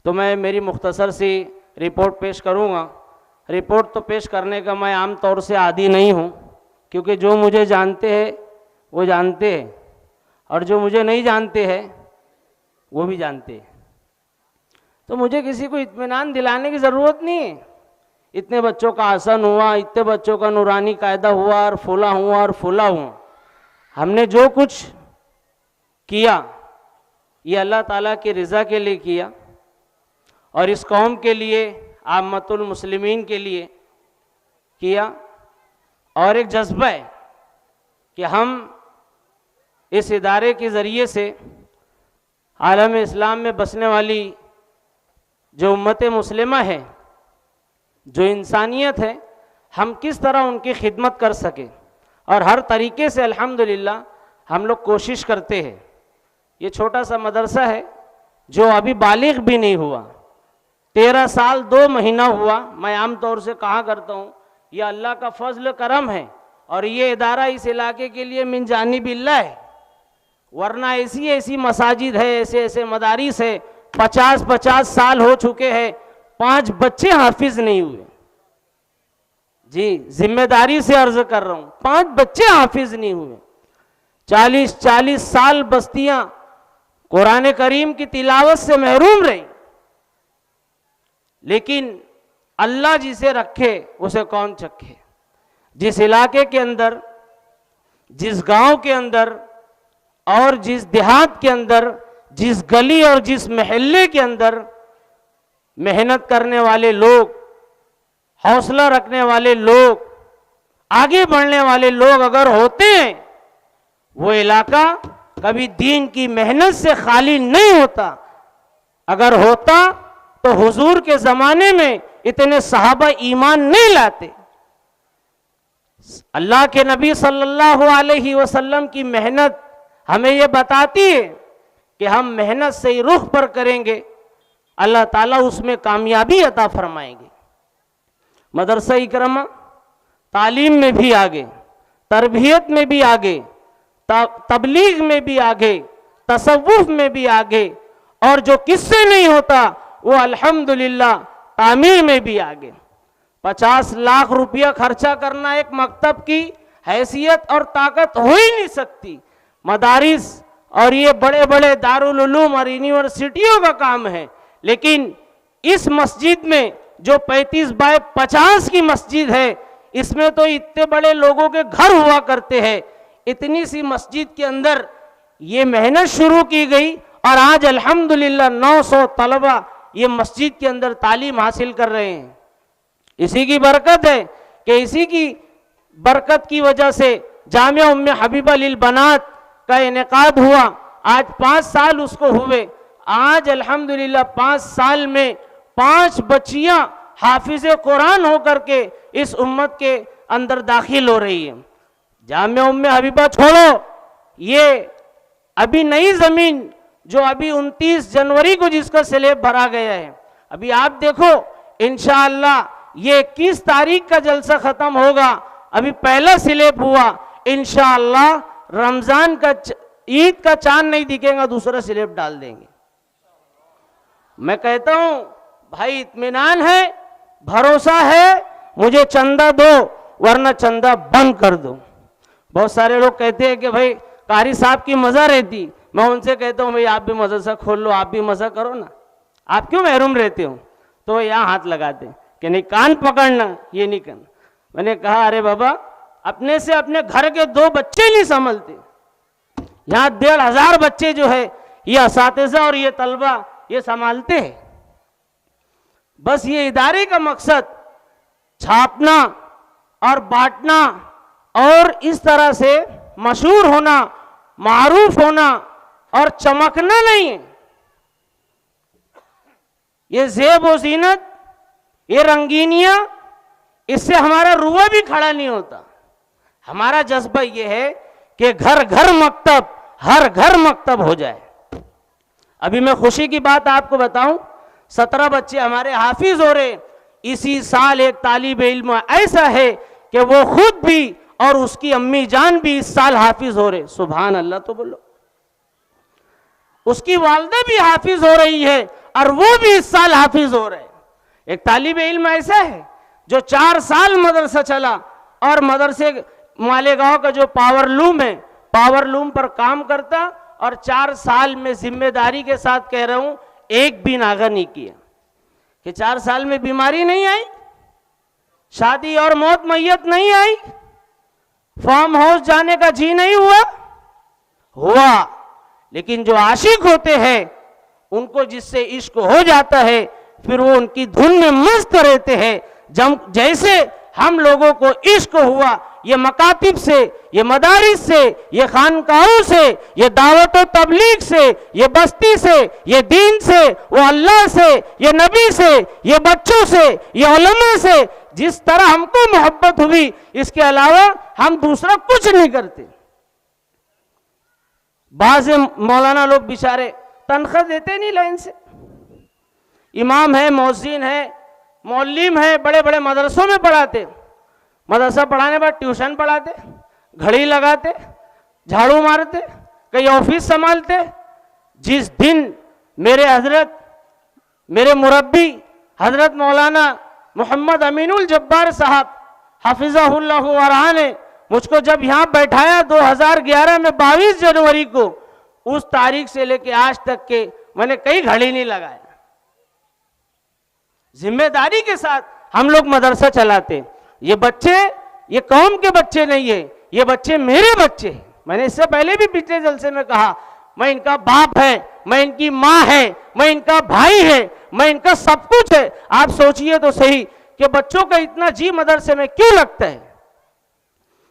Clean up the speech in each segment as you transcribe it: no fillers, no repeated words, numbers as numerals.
तो मैं मेरी मुख्तसर सी रिपोर्ट पेश करूँगा। रिपोर्ट तो पेश करने का मैं आम तौर से आदी नहीं हूँ, क्योंकि जो मुझे जानते हैं वो जानते हैं और जो मुझे नहीं जानते हैं वो भी जानते हैं। तो मुझे किसी को इत्मीनान दिलाने की ज़रूरत नहीं है। इतने बच्चों का आसन हुआ, इतने बच्चों का नूरानी कायदा हुआ और फूला हुआ और फूला हुआ। हमने जो कुछ किया ये अल्लाह ताला की रज़ा के लिए किया और इस कौम के लिए, आम्मतुल मुस्लिमीन के लिए किया। और एक जज्बा है कि हम इस इदारे के ज़रिए से आलम इस्लाम में बसने वाली जो उम्मत मुस्लिमा है, जो इंसानियत है, हम किस तरह उनकी खिदमत कर सके। और हर तरीके से अल्हम्दुलिल्लाह हम लोग कोशिश करते हैं। ये छोटा सा मदरसा है जो अभी बालिग भी नहीं हुआ, 13 साल 2 महीना हुआ। मैं आम तौर से कहा करता हूँ ये अल्लाह का फजल करम है और ये इदारा इस इलाके के लिए मिन जानिबिल्लाह है। वरना ऐसी ऐसी मसाजिद है, ऐसे ऐसे मदारिस है, 50-50 साल हो चुके हैं, 5 बच्चे हाफिज नहीं हुए। जी जिम्मेदारी से अर्ज कर रहा हूँ, 5 बच्चे हाफिज नहीं हुए। 40-40 साल बस्तियां कुरान करीम की तिलावत से महरूम रही। लेकिन अल्लाह जिसे रखे उसे कौन चखे। जिस इलाके के अंदर, जिस गांव के अंदर और जिस देहात के अंदर, जिस गली और जिस महल्ले के अंदर मेहनत करने वाले लोग, हौसला रखने वाले लोग, आगे बढ़ने वाले लोग अगर होते हैं, वो इलाका कभी दीन की मेहनत से खाली नहीं होता। अगर होता तो हुजूर के ज़माने में इतने सहाबा ईमान नहीं लाते। अल्लाह के नबी सल्लल्लाहु अलैहि वसल्लम की मेहनत हमें ये बताती है कि हम मेहनत से ही रुख पर करेंगे, अल्लाह ताला उसमें कामयाबी अता फरमाएंगे। मदरसा इकरमा तालीम में भी आगे, तरबियत में भी आगे, तबलीग में भी आगे, तसव्वुफ में भी आगे, और जो किससे नहीं होता वो अल्हम्दुलिल्लाह तामीर में भी आगे। 50 लाख रुपया खर्चा करना एक मकतब की हैसियत और ताकत हो ही नहीं सकती। मदारिस और ये बड़े बड़े दारुल उलूम और यूनिवर्सिटियों का काम है। लेकिन इस मस्जिद में जो 35 बाय 50 की मस्जिद है, इसमें तो इतने बड़े लोगों के घर हुआ करते हैं। इतनी सी मस्जिद के अंदर ये मेहनत शुरू की गई और आज अल्हम्दुलिल्लाह 900 तलबा ये मस्जिद के अंदर तालीम हासिल कर रहे हैं। इसी की बरकत है कि इसी की बरकत की वजह से जामिया उम्मे हबीबा लिल बनात का इनेकाद हुआ। आज 5 साल उसको हुए। आज अल्हम्दुलिल्लाह 5 साल में 5 बच्चियां हाफिज कुरान होकर के इस उम्मत के अंदर दाखिल हो रही है। जामिया उम्मे हबीबा छोड़ो, ये अभी नई जमीन जो अभी 29 जनवरी को जिसका स्लैब भरा गया है, अभी आप देखो इंशाअल्लाह ये 21 तारीख का जलसा खत्म होगा। अभी पहला स्लैब हुआ, इंशाअल्लाह रमजान का ईद का चांद नहीं दिखेगा, दूसरा स्लैब डाल देंगे। मैं कहता हूं भाई इत्मीनान है, भरोसा है, मुझे चंदा दो वरना चंदा बंद कर दो। बहुत सारे लोग कहते हैं कि भाई कारी साहब की मजा रहती। मैं उनसे कहता हूँ भाई आप भी मदरसा खोल लो, आप भी मजा करो ना, आप क्यों महरूम रहते हो। तो यहाँ हाथ लगाते कि नहीं कान पकड़ना, ये नहीं करना। मैंने कहा अरे बाबा अपने से अपने घर के 2 बच्चे नहीं संभलते, यहाँ 1500 बच्चे जो है ये असातिज़ा और ये तलबा ये संभालते हैं। बस ये इदारे का मकसद छापना और बांटना और इस तरह से मशहूर होना, मारूफ होना और चमकना नहीं है। ये ज़ेब व ज़ीनत, ये रंगीनियां, इससे हमारा रुआ भी खड़ा नहीं होता। हमारा जज्बा ये है कि घर घर मकतब, हर घर मकतब हो जाए। अभी मैं खुशी की बात आपको बताऊं, 17 बच्चे हमारे हाफिज हो रहे। इसी साल एक तालिब इल्म ऐसा है कि वो खुद भी और उसकी अम्मी जान भी इस साल हाफिज हो रहे। सुभान अल्लाह तो बोलो। उसकी वालदा भी हाफिज हो रही है और वो भी इस साल हाफिज हो रहे हैं। एक तालिब इल्म ऐसा है जो 4 साल मदरसा चला और मदरसे मालेगांव का जो पावर लूम है, पावर लूम पर काम करता और 4 साल में जिम्मेदारी के साथ कह रहा हूं एक भी नागा नहीं किया। कि 4 साल में बीमारी नहीं आई, शादी और मौत मैयत नहीं आई, फार्म हाउस जाने का जी नहीं हुआ। लेकिन जो आशिक होते हैं उनको जिससे इश्क हो जाता है फिर वो उनकी धुन में मस्त रहते हैं। जैसे हम लोगों को इश्क हुआ ये मकातिब से, ये मदारिस से, ये खानकाहों से, ये दावत व तबलीग से, ये बस्ती से, ये दीन से, वो अल्लाह से, ये नबी से, ये बच्चों से, ये उलमा से जिस तरह हमको मोहब्बत हुई, इसके अलावा हम दूसरा कुछ नहीं करते। बाज़ मौलाना लोग बेचारे तनख्वाह देते नहीं लाइन से, इमाम है, मौज़िन है, मौल्लिम है, बड़े बड़े मदरसों में पढ़ाते, मदरसा पढ़ाने बाद ट्यूशन पढ़ाते, घड़ी लगाते, झाड़ू मारते, कई ऑफिस संभालते। जिस दिन मेरे हजरत, मेरे मुरब्बी हजरत मौलाना मोहम्मद अमीनुल जब्बार साहब हाफिज़हुल्लाह वरहा ने मुझको जब यहाँ बैठाया 2011 में 22 जनवरी को, उस तारीख से लेके आज तक के मैंने कई घड़ी नहीं लगाया। जिम्मेदारी के साथ हम लोग मदरसा चलाते। ये बच्चे ये कौम के बच्चे नहीं है, ये बच्चे मेरे बच्चे हैं। मैंने इससे पहले भी पिछले जलसे में कहा, मैं इनका बाप है, मैं इनकी माँ है, मैं इनका भाई है, मैं इनका सब कुछ है। आप सोचिए तो सही कि बच्चों का इतना जी मदरसे में क्यों लगता है।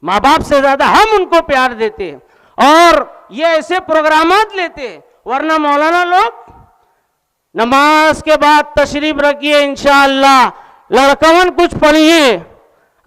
माँ बाप से ज्यादा हम उनको प्यार देते हैं और ये ऐसे प्रोग्रामात लेते हैं। वरना मौलाना लोग नमाज के बाद तशरीफ रखिए इंशाअल्लाह, लड़कवन कुछ पढ़िए,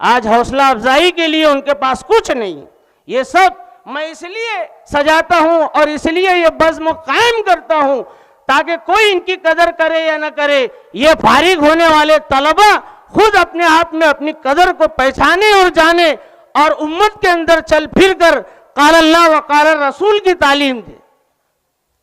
आज हौसला अफजाई के लिए उनके पास कुछ नहीं। ये सब मैं इसलिए सजाता हूं और इसलिए ये बज़्म कायम करता हूं ताकि कोई इनकी कदर करे या ना करे, ये फारिग होने वाले तलबा खुद अपने आप में अपनी कदर को पहचाने और जाने और उम्मत के अंदर चल फिर कर क़ाल अल्लाह व क़ाल रसूल की तालीम दे।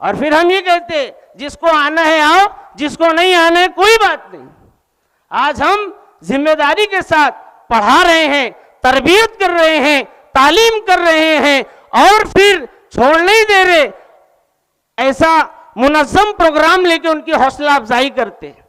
और फिर हम ये कहते जिसको आना है आओ, जिसको नहीं आना है कोई बात नहीं। आज हम जिम्मेदारी के साथ पढ़ा रहे हैं, तरबियत कर रहे हैं, तालीम कर रहे हैं और फिर छोड़ नहीं दे रहे। ऐसा मुनज़्ज़म प्रोग्राम लेके उनकी हौसला अफजाई करते हैं।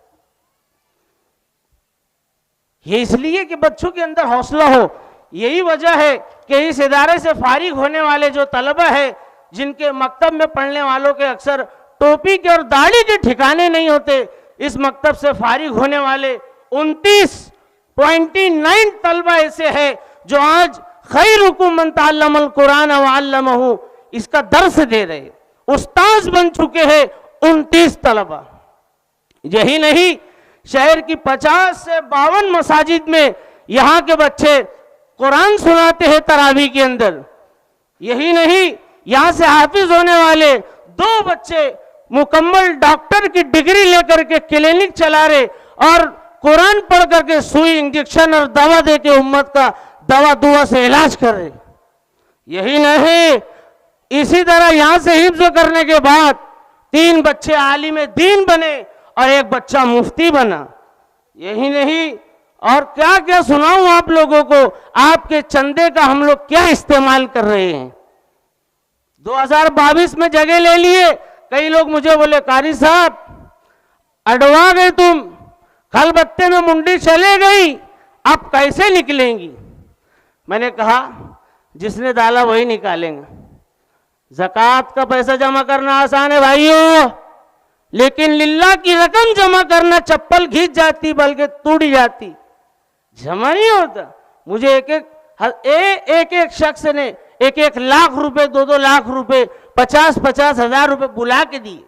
ये इसलिए कि बच्चों के अंदर हौसला हो। यही वजह है कि इस इदारे से फारिग होने वाले जो तलबा है, जिनके मकतब में पढ़ने वालों के अक्सर टोपी के और दाढ़ी के ठिकाने नहीं होते, इस मकतब से फारिग होने वाले 29 तलबा ऐसे हैं जो आज खैरुकुम मन तअल्लमल कुरान व अल्लमहु इसका दर्स दे रहे, उस्ताद बन चुके हैं 29 तलबा। यही नहीं, शहर की 50 से 52 मसाजिद में यहाँ के बच्चे कुरान सुनाते हैं तरावी के अंदर। यही नहीं, यहाँ से हाफिज होने वाले 2 बच्चे मुकम्मल डॉक्टर की डिग्री लेकर के क्लिनिक चला रहे और कुरान पढ़ करके सुई, इंजेक्शन और दवा दे के उम्मत का दवा दुआ से इलाज कर रहे। यही नहीं, इसी तरह यहाँ से हिफ्ज करने के बाद 3 बच्चे आलिम दीन बने और 1 बच्चा मुफ्ती बना। यही नहीं, और क्या क्या सुनाऊं आप लोगों को, आपके चंदे का हम लोग क्या इस्तेमाल कर रहे हैं। 2022 में जगह ले लिए, कई लोग मुझे बोले कारी साहब अडवा गए तुम, खलबत्ते में मुंडी चले गई, अब कैसे निकलेंगी। मैंने कहा जिसने डाला वही निकालेंगे। ज़कात का पैसा जमा करना आसान है भाइयों, लेकिन लिल्लाह की रकम जमा करना चप्पल घिस जाती बल्कि टूट जाती, जमा नहीं होता। मुझे एक शख्स ने 1-1 लाख रुपए, 2-2 लाख रुपए, 50-50 हजार रुपए बुला के दिए,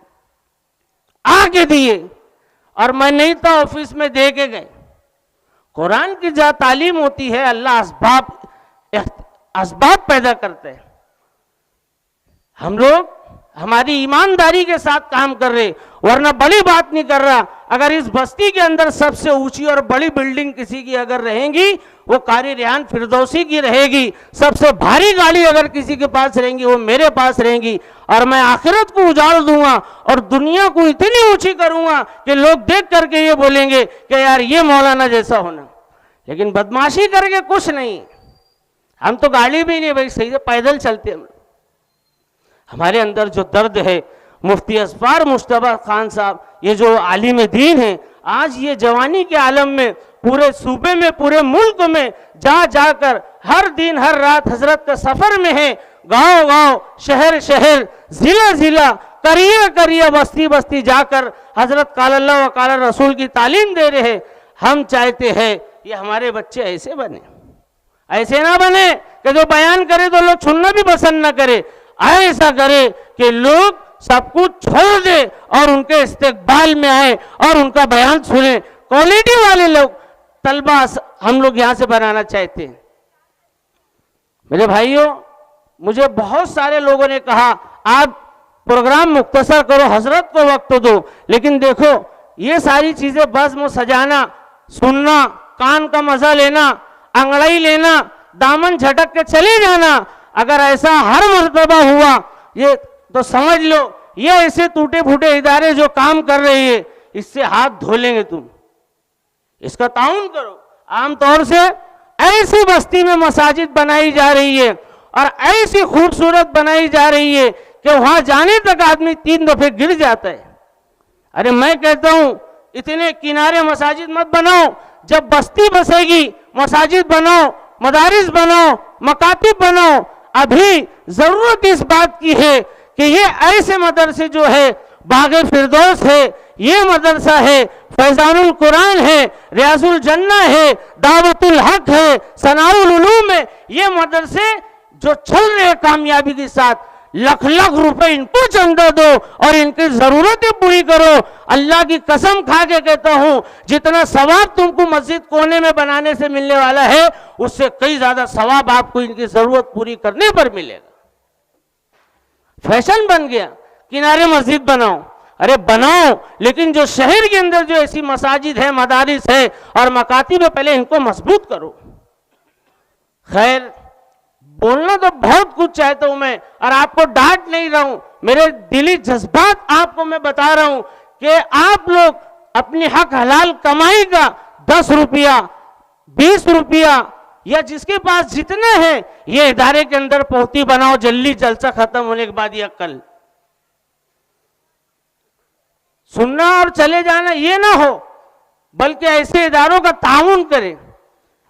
आके दिए, और मैं नहीं था ऑफिस में दे के गए। कुरान की जहाँ तालीम होती है, अल्लाह असबाब पैदा करते हैं। हम लोग हमारी ईमानदारी के साथ काम कर रहे वरना बड़ी बात नहीं कर रहा। अगर इस बस्ती के अंदर सबसे ऊंची और बड़ी बिल्डिंग किसी की अगर रहेंगी वो कारी रेहान फिरदौसी की रहेगी। सबसे भारी गाड़ी अगर किसी के पास रहेंगी वो मेरे पास रहेंगी। और मैं आखिरत को उजाड़ दूंगा और दुनिया को इतनी ऊंची करूंगा कि लोग देख करके ये बोलेंगे कि यार ये मौलाना जैसा होना। लेकिन बदमाशी करके कुछ नहीं, हम तो गाड़ी भी नहीं भाई, सही से पैदल चलते हम। हमारे अंदर जो दर्द है, मुफ्ती असफार मुश्तबा खान साहब ये जो आलिम दीन है, आज ये जवानी के आलम में पूरे सूबे में, पूरे मुल्क में जा जाकर हर दिन हर रात हजरत का सफर में है। गांव गांव, शहर शहर, जिला जिला, करिया करिया, बस्ती बस्ती जाकर हजरत काल अल्लाह व काल रसूल की तालीम दे रहे हैं। हम चाहते हैं ये हमारे बच्चे ऐसे बने, ऐसे ना बने कि जो बयान करे तो लोग सुनना भी पसंद ना करे। ऐसा करे कि लोग सब कुछ छोड़ दे और उनके इस्तेकबाल में आए और उनका बयान सुने। क्वालिटी वाले लोग तलबा हम लोग यहाँ से बनाना चाहते हैं। मेरे भाइयों, मुझे बहुत सारे लोगों ने कहा आप प्रोग्राम मुख्तसर करो, हजरत को वक्त दो। लेकिन देखो ये सारी चीजें बज़्म सजाना, सुनना, कान का मजा लेना, अंगड़ाई लेना, दामन झटक के चले जाना, अगर ऐसा हर मर्तबा हुआ ये तो समझ लो ये ऐसे टूटे फूटे इदारे जो काम कर रही है इससे हाथ धो लेंगे तुम। इसका ताउन करो। आमतौर से ऐसी बस्ती में मसाजिद बनाई जा रही है और ऐसी खूबसूरत बनाई जा रही है कि वहां जाने तक आदमी 3 दफे गिर जाता है। अरे मैं कहता हूं इतने किनारे मसाजिद मत बनाओ। जब बस्ती बसेगी मसाजिद बनाओ, मदारिस बनाओ, मकातिब बनाओ। अभी जरूरत इस बात की है कि ये ऐसे मदरसे जो है, बागे फिरदौस है, ये मदरसा है, फैजानुल कुरान है, रियाजुल जन्ना है, दावतुल हक है, सनाउल उलूम है, ये मदरसे जो चल रहे कामयाबी के साथ, लाख लाख रुपए इनको चंदा दो और इनकी जरूरतें पूरी करो। अल्लाह की कसम खा के कहता हूं जितना सवाब तुमको मस्जिद कोने में बनाने से मिलने वाला है उससे कई ज्यादा सवाब आपको इनकी जरूरत पूरी करने पर मिलेगा। फैशन बन गया किनारे मस्जिद बनाओ। अरे बनाओ, लेकिन जो शहर के अंदर जो ऐसी मसाजिद है, मदारिस है और मकातिब है, पहले इनको मजबूत करो। खैर, बोलना तो बहुत कुछ चाहता हूं मैं और आपको डांट नहीं रहा हूं, मेरे दिली जज्बात आपको मैं बता रहा हूं कि आप लोग अपनी हक हलाल कमाई का 10 रुपया, 20 रुपया या जिसके पास जितने हैं ये इदारे के अंदर पोती बनाओ। जल्दी जलसा खत्म होने के बाद या कल सुनना और चले जाना ये ना हो, बल्कि ऐसे इदारों का ताउन करें।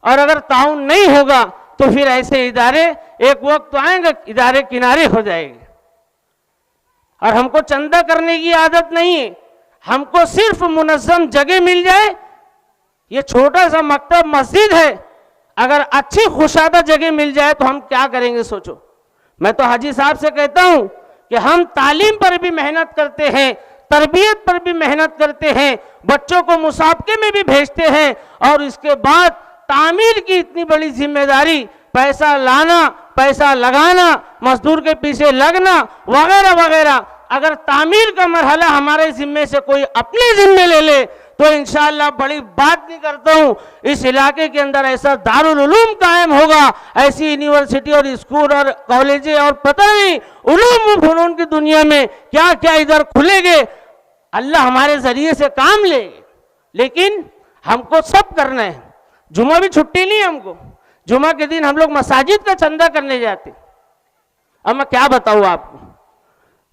और अगर ताउन नहीं होगा तो फिर ऐसे इदारे एक वक्त तो आएंगे इदारे किनारे हो जाएंगे। और हमको चंदा करने की आदत नहीं है, हमको सिर्फ मुनज़्ज़म जगह मिल जाए। ये छोटा सा मकतब मस्जिद है, अगर अच्छी खुशादा जगह मिल जाए तो हम क्या करेंगे सोचो। मैं तो हाजी साहब से कहता हूं कि हम तालीम पर भी मेहनत करते हैं, तरबियत पर भी मेहनत करते हैं, बच्चों को मुसाबके में भी भेजते हैं और इसके बाद तामीर की इतनी बड़ी जिम्मेदारी, पैसा लाना, पैसा लगाना, मजदूर के पीछे लगना वगैरह वगैरह, अगर तामीर का मरहला हमारे जिम्मे से कोई अपने जिम्मे ले ले तो इंशाअल्लाह बड़ी बात नहीं करता हूँ, इस इलाके के अंदर ऐसा दारुल उलूम कायम होगा, ऐसी यूनिवर्सिटी और स्कूल और कॉलेजें और पता नहीं उलूम व फनून की दुनिया में क्या क्या इधर खुलेंगे। अल्लाह हमारे जरिए से काम लेंगे, लेकिन हमको सब करना है। जुमा भी छुट्टी नहीं है हमको, जुमा के दिन हम लोग मसाजिद का चंदा करने जाते। अब मैं क्या बताऊँ आपको,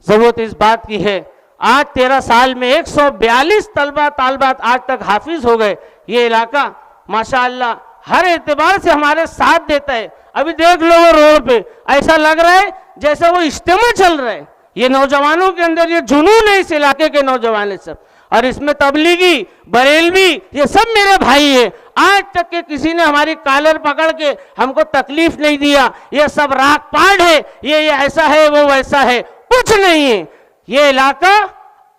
जरूरत इस बात की है, आज 13 साल में 142 तलबा तालबात आज तक हाफिज हो गए। ये इलाका माशाअल्लाह हर एतबार से हमारे साथ देता है। अभी देख लो वो रोड पे ऐसा लग रहा है जैसे वो इज्तिमा चल रहा है। ये नौजवानों के अंदर ये जुनून है, इस इलाके के नौजवान सब, और इसमें तबलीगी, बरेलवी, ये सब मेरे भाई है। आज तक के किसी ने हमारी कॉलर पकड़ के हमको तकलीफ नहीं दिया। ये सब राग पाड़ है, ये ऐसा है, वो वैसा है, कुछ नहीं है। ये इलाका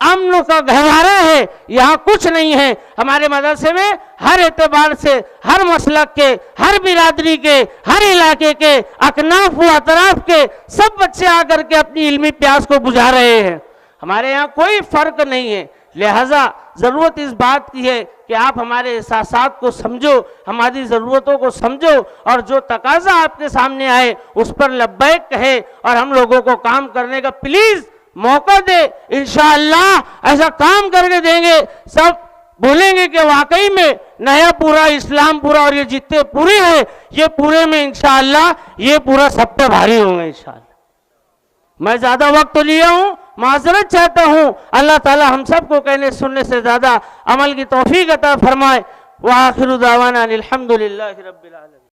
अमन का गहवारा है, यहाँ कुछ नहीं है। हमारे मदरसे में हर एतबार से, हर मसलक के, हर बिरादरी के, हर इलाके के, अकनाफ व अतराफ के सब बच्चे आकर के अपनी इल्मी प्यास को बुझा रहे हैं। हमारे यहाँ कोई फर्क नहीं है। लिहाजा ज़रूरत इस बात की है कि आप हमारे एहसासात को समझो, हमारी ज़रूरतों को समझो और जो तकाजा आपके सामने आए उस पर लब्बैक कहे और हम लोगों को काम करने का प्लीज़ मौका दे। इंशाअल्लाह ऐसा काम करके देंगे, सब बोलेंगे कि वाकई में नया पूरा इस्लाम पूरा और ये जितने पूरे हैं ये पूरे में इंशाअल्लाह ये पूरा सब पे भारी होंगे इंशाअल्लाह। मैं ज़्यादा वक्त तो लिया हूँ, माजरत चाहता हूँ। अल्लाह ताला हम सबको कहने सुनने से ज़्यादा अमल की तौफीक अता फरमाए। व आखिरु दावाना अनिल हम्दुलिल्लाहि रब्बिल आलमीन।